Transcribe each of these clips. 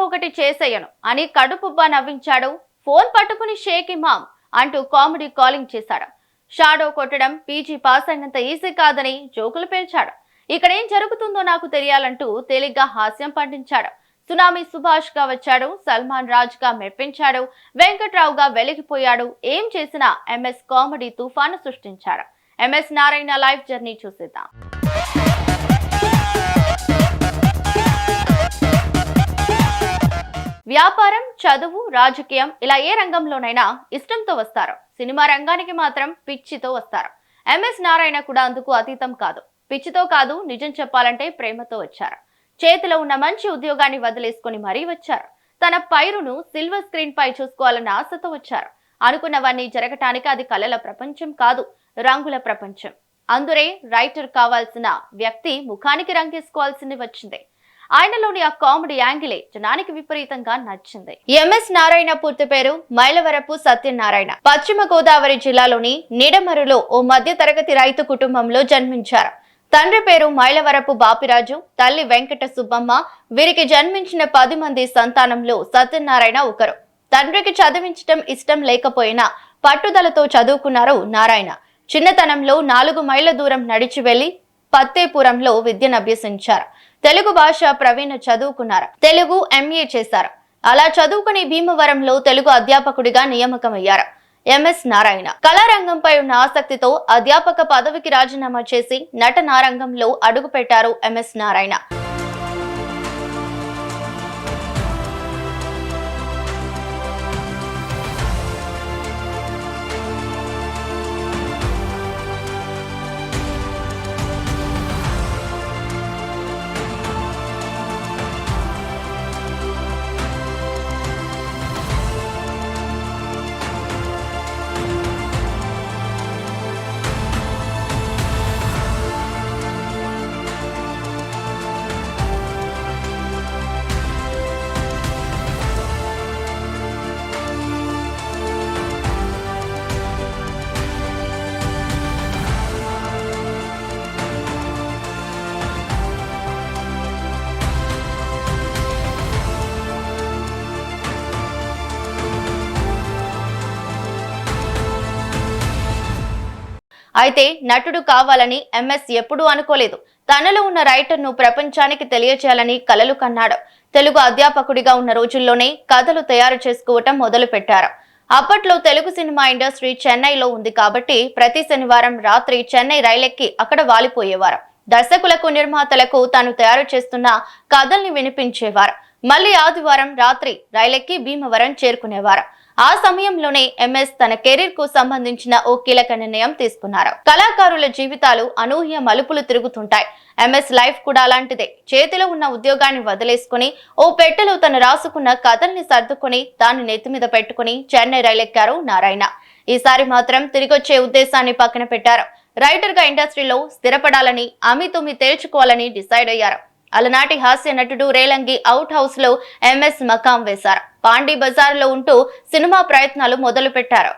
ఒకటి చేసేయను అని కడుపుబ్బా నవ్వించాడు. ఫోన్ పట్టుకుని షేక్ ఇమామ్ అంటూ కామెడీ కాలింగ్ చేశాడు. షాడో కొట్టడం పీజీ పాస్ అయినంత ఈజీ కాదని జోకులు పేల్చాడు. ఇక్కడేం జరుగుతుందో నాకు తెలియాలంటూ తేలిగ్గా హాస్యం పండించాడు. సునామీ సుభాష్ గా వచ్చాడు, సల్మాన్ రాజ్ గా మెప్పించాడు, వెంకట్రావుగా వెలిగిపోయాడు. ఏం చేసినా ఎంఎస్ కామెడీ తుఫాను సృష్టించాడు. ఎంఎస్ నారాయణ లైఫ్ జర్నీ చూసేద్దాం. వ్యాపారం, చదువు, రాజకీయం ఇలా ఏ రంగంలోనైనా ఇష్టంతో వస్తారు. సినిమా రంగానికి మాత్రం పిచ్చితో వస్తారు. ఎంఎస్ నారాయణ కూడా అందుకు అతీతం కాదు. పిచ్చితో కాదు, నిజం చెప్పాలంటే ప్రేమతో వచ్చారు. చేతిలో ఉన్న మంచి ఉద్యోగాన్ని వదిలేసుకుని మరీ వచ్చారు. తన పైరును సిల్వర్ స్క్రీన్ పై చూసుకోవాలన్న ఆశతో వచ్చారు. అనుకున్నవన్నీ జరగటానికి అది కళల ప్రపంచం కాదు, రంగుల ప్రపంచం. అందురే రైటర్ కావాల్సిన వ్యక్తి ముఖానికి రంగేసుకోవాల్సింది వచ్చింది. ఆయనలోని ఆ కామెడీ యాంగిలే జనానికి విపరీతంగా నచ్చింది. ఎంఎస్ నారాయణ పూర్తి పేరు మైలవరపు సత్యనారాయణ. పశ్చిమ గోదావరి జిల్లాలోని నిడమరులో ఓ మధ్య తరగతి రైతు కుటుంబంలో జన్మించారు. తండ్రి పేరు మైలవరపు బాపిరాజు, తల్లి వెంకట సుబ్బమ్మ. వీరికి జన్మించిన 10 మంది సంతానంలో సత్యనారాయణ ఒకరు. తండ్రికి చదివించటం ఇష్టం లేకపోయినా పట్టుదలతో చదువుకున్నారు నారాయణ. చిన్నతనంలో 4 మైళ్ళ దూరం నడిచి వెళ్లి పత్తేపురంలో విద్యను అభ్యసించారు. తెలుగు భాష ప్రవీణ చదువుకున్నారు. తెలుగు ఎంఏ చేశారు. అలా చదువుకుని భీమవరంలో తెలుగు అధ్యాపకుడిగా నియామకమయ్యారు. ఎంఎస్ నారాయణ కళారంగంపై ఉన్న ఆసక్తితో అధ్యాపక పదవికి రాజీనామా చేసి నటనా రంగంలో అడుగుపెట్టారు ఎంఎస్ నారాయణ. అయితే నటుడు కావాలని ఎంఎస్ ఎప్పుడూ అనుకోలేదు. తనలో ఉన్న రైటర్ను ప్రపంచానికి తెలియచేయాలని కలలు కన్నాడు. తెలుగు అధ్యాపకుడిగా ఉన్న రోజుల్లోనే కథలు తయారు చేసుకోవటం మొదలు పెట్టారు. అప్పట్లో తెలుగు సినిమా ఇండస్ట్రీ చెన్నైలో ఉంది కాబట్టి ప్రతి శనివారం రాత్రి చెన్నై రైలెక్కి అక్కడ వాలిపోయేవారు. దర్శకులకు, నిర్మాతలకు తాను తయారు చేస్తున్న కథల్ని వినిపించేవారు. మళ్ళీ ఆదివారం రాత్రి రైలెక్కి భీమవరం చేరుకునేవారు. ఆ సమయంలోనే ఎంఎస్ తన కెరీర్ కు సంబంధించిన ఓ కీలక నిర్ణయం తీసుకున్నారు. కళాకారుల జీవితాలు అనూహ్య మలుపులు తిరుగుతుంటాయి. ఎంఎస్ లైఫ్ కూడా అలాంటిదే. చేతిలో ఉన్న ఉద్యోగాన్ని వదిలేసుకుని ఓ పెట్టెలో తను రాసుకున్న కథల్ని సర్దుకుని దాన్ని నెత్తిమీద పెట్టుకుని చెన్నై రైలెక్కారు నారాయణ. ఈసారి మాత్రం తిరిగొచ్చే ఉద్దేశాన్ని పక్కన పెట్టారు. రైటర్ గా ఇండస్ట్రీలో స్థిరపడాలని, అమితుమి తేల్చుకోవాలని డిసైడ్ అయ్యారు. అలనాటి హాస్య నటుడు రేలంగి అవుట్ హౌస్ లో ఎంఎస్ మకాం వేశారు. పాండీ బజార్ లో ఉంటూ సినిమా ప్రయత్నాలు మొదలు పెట్టారు.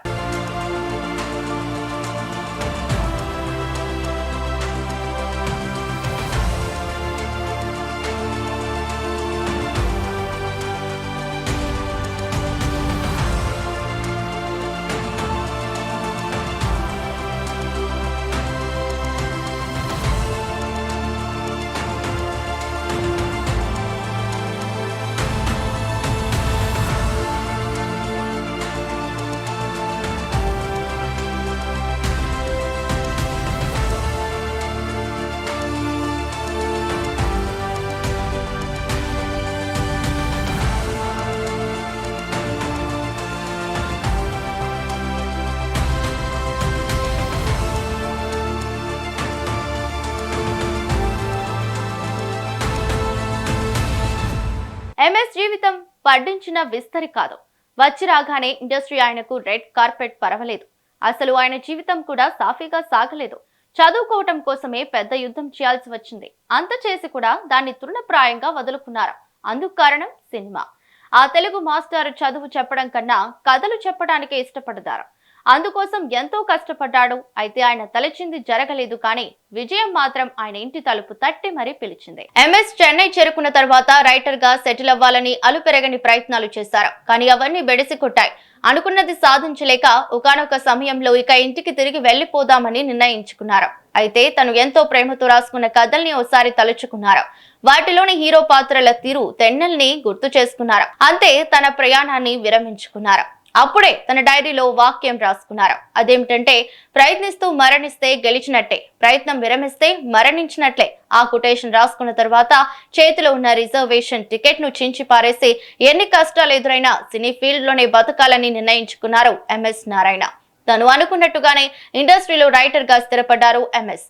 ఎంఎస్ జీవితం పడ్డించిన విస్తరి కాదు. వచ్చి రాగానే ఇండస్ట్రీ ఆయనకు రెడ్ కార్పెట్ పరవలేదు. అసలు ఆయన జీవితం కూడా సాఫీగా సాగలేదు. చదువుకోవటం కోసమే పెద్ద యుద్ధం చేయాల్సి వచ్చింది. అంత చేసి కూడా దాన్ని తృణప్రాయంగా వదులుకున్నారు. అందుకు కారణం సినిమా. ఆ తెలుగు మాస్టర్ చదువు చెప్పడం కన్నా కథలు చెప్పడానికే ఇష్టపడతారు. అందుకోసం ఎంతో కష్టపడ్డాడు. అయితే ఆయన తలచింది జరగలేదు, కానీ విజయం మాత్రం ఆయన ఇంటి తలుపు తట్టి మరీ పిలిచింది. ఎంఎస్ చెన్నై చేరుకున్న తర్వాత రైటర్ గా సెటిల్ అవ్వాలని అలుపెరగని ప్రయత్నాలు చేశారు. కానీ అవన్నీ బెడిసి కొట్టాయి. అనుకున్నది సాధించలేక ఒకానొక సమయంలో ఇక ఇంటికి తిరిగి వెళ్లిపోదామని నిర్ణయించుకున్నారు. అయితే తను ఎంతో ప్రేమతో రాసుకున్న కథల్ని ఒకసారి తలుచుకున్నారు. వాటిలోని హీరో పాత్రల తీరు తెన్నెల్ని గుర్తు చేసుకున్నారు. అంతే తన ప్రయాణాన్ని విరమించుకున్నారు. అప్పుడే తన డైరీలో వాక్యం రాసుకున్నారు. అదేమిటంటే, ప్రయత్నిస్తూ మరణిస్తే గెలిచినట్టే, ప్రయత్నం విరమిస్తే మరణించినట్లే. ఆ కొటేషన్ రాసుకున్న తర్వాత చేతిలో ఉన్న రిజర్వేషన్ టికెట్ ను చించి పారేసి ఎన్ని కష్టాలు ఎదురైనా సినీ ఫీల్డ్ లోనే బతకాలని నిర్ణయించుకున్నారు ఎంఎస్ నారాయణ. తను అనుకున్నట్టుగానే ఇండస్ట్రీలో రైటర్ గా స్థిరపడ్డారు ఎంఎస్.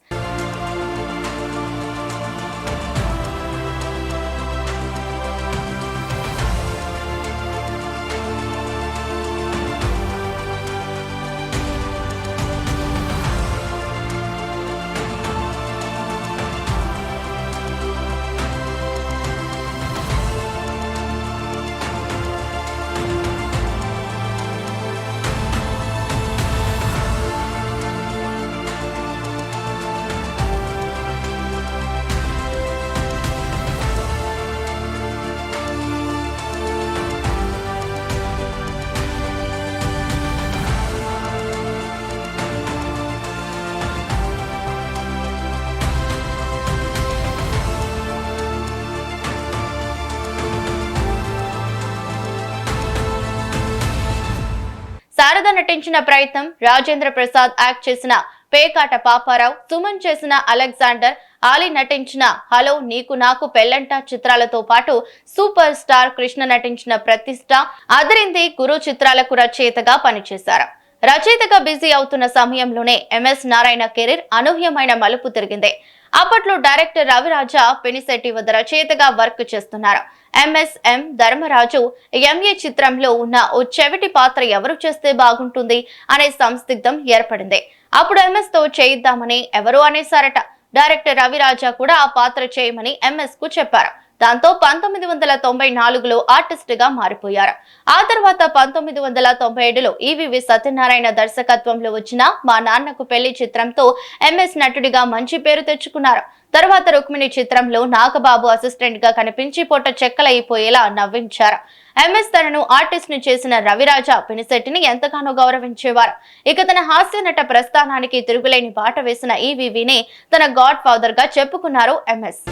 శారద నటించిన ప్రయత్నం, రాజేంద్ర ప్రసాద్ యాక్ట్ చేసిన పేకాట పాపారావు, సుమన్ చేసిన అలెగ్జాండర్, ఆలీ నటించిన హలో నీకు నాకు పెళ్లంట చిత్రాలతో పాటు సూపర్ స్టార్ కృష్ణ నటించిన ప్రతిష్ట, అదిరింది గురు చిత్రాలకు రచయితగా పనిచేశారు. రచయితగా బిజీ అవుతున్న సమయంలోనే ఎంఎస్ నారాయణ కెరీర్ అనూహ్యమైన మలుపు తిరిగింది. అప్పట్లో డైరెక్టర్ రవిరాజ పెనిశెట్టి వద్ద రచయితగా వర్క్ చేస్తున్నారు. ఎంఎస్ఎం ధర్మరాజు ఎంఏ చిత్రంలో ఉన్న ఓ చెవిటి పాత్ర ఎవరు చేస్తే బాగుంటుంది అనే సందిగ్ధం ఏర్పడింది. అప్పుడు ఎంఎస్ తో చేయిద్దామని ఎవరు అనేసారట. డైరెక్టర్ రవిరాజ కూడా ఆ పాత్ర చేయమని ఎంఎస్ కు చెప్పారు. దాంతో 1994లో ఆర్టిస్ట్ గా మారిపోయారు. ఆ తర్వాత 1997లో ఈవీవి సత్యనారాయణ దర్శకత్వంలో వచ్చిన మా నాన్నకు పెళ్లి చిత్రంతో ఎంఎస్ నటుడిగా మంచి పేరు తెచ్చుకున్నారు. తర్వాత రుక్మిణి చిత్రంలో నాగబాబు అసిస్టెంట్ గా కనిపించి పొట్ట చెక్కలైపోయేలా నవ్వించారు. ఎంఎస్ తనను ఆర్టిస్ట్ ని చేసిన రవిరాజ పెనిశెట్టిని ఎంతగానో గౌరవించేవారు. ఇక తన హాస్య నట ప్రస్థానానికి తిరుగులేని బాట వేసిన ఈవీవిని తన గాడ్ ఫాదర్ గా చెప్పుకున్నారు ఎంఎస్.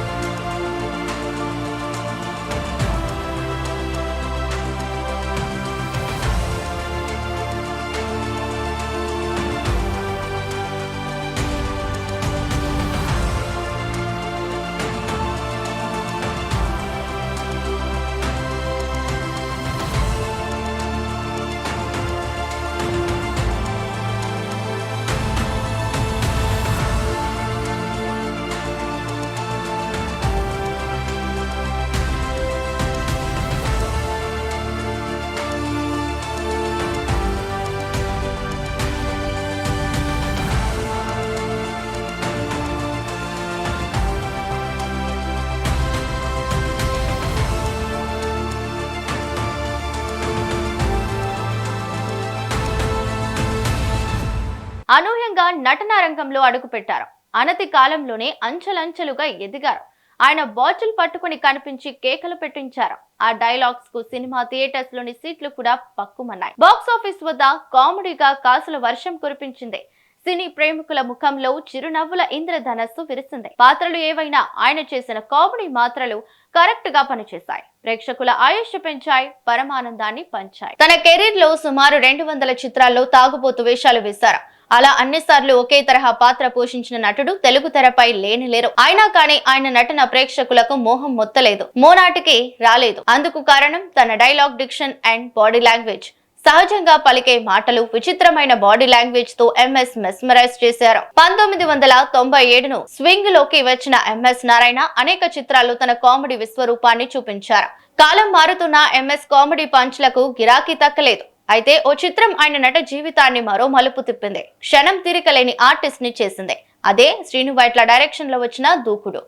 అనూహ్యంగా నటనా రంగంలో అడుగుపెట్టారు. అనతి కాలంలోనే అంచెలంచెలుగా ఎదిగారు. ఆయన బాటిల్ పట్టుకుని కనిపించి కేకలు పెట్టించారు. ఆ డైలాగ్స్ కు సినిమా థియేటర్స్ లోని సీట్లు కూడా పక్కుమన్నాయి. బాక్స్ ఆఫీస్ వద్ద కామెడీగా కాసుల వర్షం కురిపించింది. సినీ ప్రేమికుల ముఖంలో చిరునవ్వుల ఇంద్రధనస్సు విరిసింది. పాత్రలు ఏవైనా ఆయన చేసిన కామెడీ మాత్రలు కరెక్ట్ గా పనిచేశాయి. ప్రేక్షకుల ఆయుష్ పెంచాయి, పరమానందాన్ని పంచాయి. తన కెరీర్ లో సుమారు 200 చిత్రాల్లో తాగుబోతు వేషాలు వేశారు. అలా అన్నిసార్లు ఒకే తరహా పాత్ర పోషించిన నటుడు తెలుగు తెరపై లేనిలేరు. అయినా కానీ ఆయన నటన ప్రేక్షకులకు మోహం మొత్తలేదు, మోనాటికి రాలేదు. అందుకు కారణం తన dialogue diction and body language. సహజంగా పలికే మాటలు, విచిత్రమైన బాడీ లాంగ్వేజ్ తో ఎంఎస్ మెస్మరైజ్ చేశారు. 1997ను స్వింగ్ లోకి వచ్చిన ఎంఎస్ నారాయణ అనేక చిత్రాల్లో తన కామెడీ విశ్వరూపాన్ని చూపించారు. కాలం మారుతున్న ఎంఎస్ కామెడీ పంచ్లకు గిరాకీ తక్కలేదు. అయితే ఓ చిత్రం ఆయన నట జీవితాన్ని మరో మలుపు తిప్పింది. క్షణం తీరికలేని ఆర్టిస్ట్ ని చేసింది. అదే శ్రీను వైట్ల డైరెక్షన్ లో వచ్చిన దూకుడు.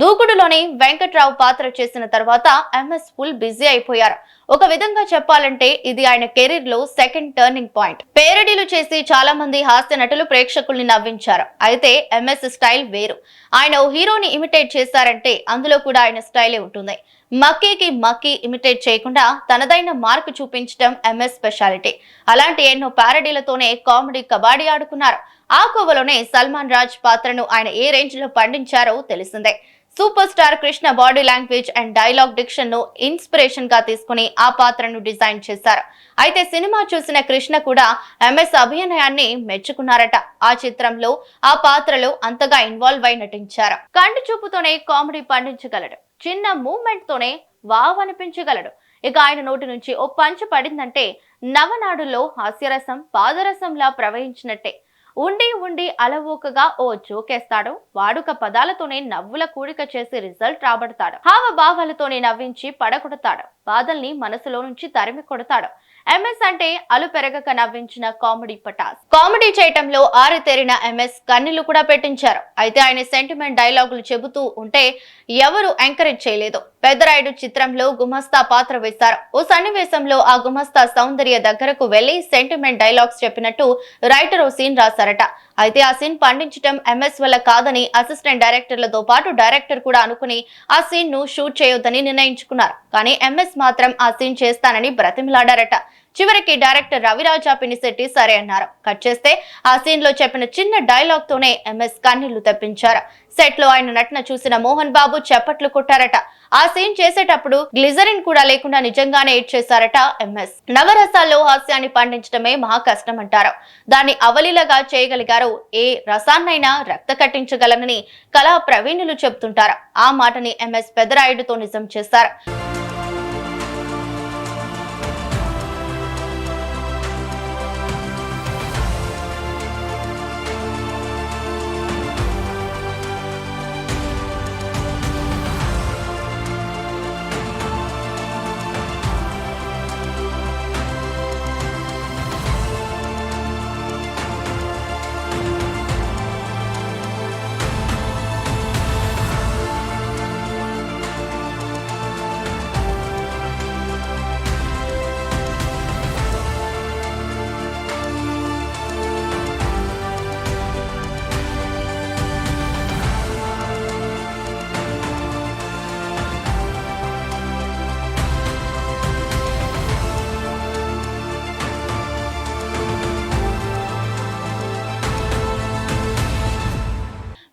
దూకుడులోని వెంకట్రావు పాత్ర చేసిన తర్వాత ఎంఎస్ ఫుల్ బిజీ అయిపోయారు. ఒక విధంగా చెప్పాలంటే ఇది ఆయన కెరీర్ లో సెకండ్ టర్నింగ్ పాయింట్. పేరడీలు చేసి చాలా మంది హాస్య నటులు ప్రేక్షకుల్ని నవ్వించారు. అయితే ఎంఎస్ స్టైల్ వేరు. ఆయన ఓ హీరోని ఇమిటేట్ చేశారంటే అందులో కూడా ఆయన స్టైలే ఉంటుంది. మక్కీ ఇమిటేట్ చేయకుండా తనదైన మార్కు చూపించడం ఎంఎస్ స్పెషాలిటీ. అలాంటి ఎన్నో పారడీలతోనే కామెడీ కబాడీ ఆడుకున్నారు. ఆ కోవలోనే సల్మాన్ రాజ్ పాత్రను ఆయన ఏ రేంజ్ లో పండించారో తెలిసిందే. Super star Krishna body language and dialogue diction ను ఇన్స్పిరేషన్ గా తీసుకుని ఆ పాత్రను డిజైన్ చేశారు. అయితే సినిమా చూసిన కృష్ణ కూడా ఎంఎస్ అభినయాన్ని మెచ్చుకున్నారట. ఆ చిత్రంలో ఆ పాత్రలో అంతగా ఇన్వాల్వ్ అయి నటించారు. కంటి చూపుతోనే కామెడీ పండించగలడు. చిన్న మూవ్మెంట్ తోనే వావ్ అనిపించగలడు. ఇక ఆయన నోటి నుంచి ఓ పంచ్ పడిందంటే నవనాడుల్లో హాస్యరసం పాదరసంలా ప్రవహించినట్టే. ఉండి అలవోకగా ఓ జోకేస్తాడు. వాడుక పదాలతోనే నవ్వుల కూడిక చేసి రిజల్ట్ రాబడతాడు. హావభావాలతోనే నవ్వించి పడగొడతాడు. బాధల్ని మనసులో నుంచి తరిమి కొడతాడు. ఎంఎస్ అంటే అలు పెరగక నవ్వించిన కామెడీ పటాస్. కామెడీ చేయటంలో ఆరితేరిన ఎంఎస్ కన్నీళ్లు కూడా పెట్టించారు. అయితే ఆయన సెంటిమెంట్ డైలాగులు చెబుతూ ఉంటే ఎవరు ఎంకరేజ్ చేయలేదు. పెద్దరాయుడు చిత్రంలో గుమస్తా పాత్ర వేశారు. ఓ సన్నివేశంలో ఆ గుమస్తా సౌందర్య దగ్గరకు వెళ్లి సెంటిమెంట్ డైలాగ్స్ చెప్పినట్టు రైటర్ ఓ సీన్ రాశారట. అయితే ఆ సీన్ పండించడం ఎంఎస్ వల్ల కాదని అసిస్టెంట్ డైరెక్టర్లతో పాటు డైరెక్టర్ కూడా అనుకుని ఆ సీన్ ను షూట్ చేయొద్దని నిర్ణయించుకున్నారు. కానీ ఎంఎస్ మాత్రం ఆ సీన్ చేస్తానని బ్రతిమిలాడారట. చివరికి డైరెక్టర్ రవిరాజా పినిశెట్టి సరే అన్నారు. కట్ చేస్తే ఆ సీన్ లో చెప్పిన చిన్న డైలాగ్ తోనే ఎంఎస్ కన్నీళ్లు తెప్పించారు. సెట్ లో ఆయన నటన చూసిన మోహన్ బాబు చప్పట్లు కొట్టారట. ఆ సీన్ చేసేటప్పుడు గ్లిజరిన్ కూడా లేకుండా నిజంగానే ఏడ్చేశారట ఎంఎస్. నవరసాల్లో హాస్యాన్ని పండించడమే మహా కష్టం అంటారు. దాన్ని అవలీలగా చేయగలిగారు. ఏ రసాన్నైనా రక్త కట్టించగలనని కళా ప్రవీణులు చెబుతుంటారు. ఆ మాటని ఎంఎస్ పెద్దరాయుడుతో నిజం చేశారు.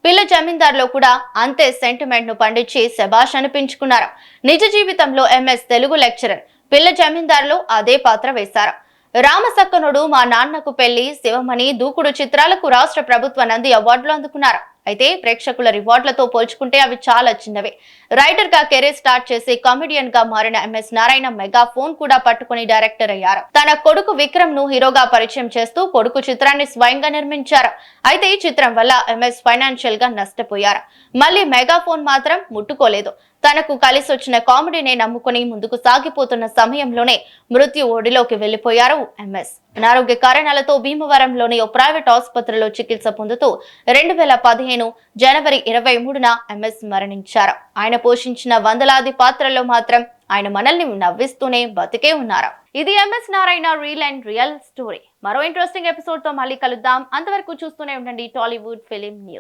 పిల్ల జమీందార్లో కూడా అంతే సెంటిమెంట్ ను పండించి శబాష్ అనిపించుకున్నారు. నిజ జీవితంలో ఎంఎస్ తెలుగు లెక్చరర్. పిల్ల జమీందార్లో అదే పాత్ర వేశారు. రామసక్కనుడు, మా నాన్నకు పెళ్లి, శివమణి, దూకుడు చిత్రాలకు రాష్ట్ర ప్రభుత్వ నంది అవార్డులు అందుకున్నారు. అయితే ప్రేక్షకుల రివార్డులతో పోల్చుకుంటే అవి చాలా చిన్నవే. రైటర్ గా కెరీర్ స్టార్ట్ చేసి కామెడియన్ గా మారిన ఎంఎస్ నారాయణ మెగా ఫోన్ కూడా పట్టుకుని డైరెక్టర్ అయ్యారు. తన కొడుకు విక్రమ్ ను హీరోగా పరిచయం చేస్తూ కొడుకు చిత్రాన్ని స్వయంగా నిర్మించారు. అయితే ఈ చిత్రం వల్ల ఎంఎస్ ఫైనాన్షియల్ గా నష్టపోయారు. మళ్ళీ మెగా ఫోన్ మాత్రం ముట్టుకోలేదు. తనకు కలిసొచ్చిన కామెడీనే నమ్ముకుని ముందుకు సాగిపోతున్న సమయంలోనే మృత్యు ఓడిలోకి వెళ్లిపోయారు ఎంఎస్. అనారోగ్య కారణాలతో భీమవరంలోని ఓ ప్రైవేట్ ఆసుపత్రిలో చికిత్స పొందుతూ 2015 జనవరి 23న ఎంఎస్ మరణించారు. ఆయన పోషించిన వందలాది పాత్రల్లో మాత్రం ఆయన మనల్ని నవ్విస్తూనే బతికే ఉన్నారు. ఇది ఎంఎస్ నారాయణ రియల్ స్టోరీ. మరో ఇంట్రెస్టింగ్ ఎపిసోడ్ తో మళ్ళీ కలుద్దాం. అంతవరకు చూస్తూనే ఉండండి టాలీవుడ్ ఫిలిం న్యూస్.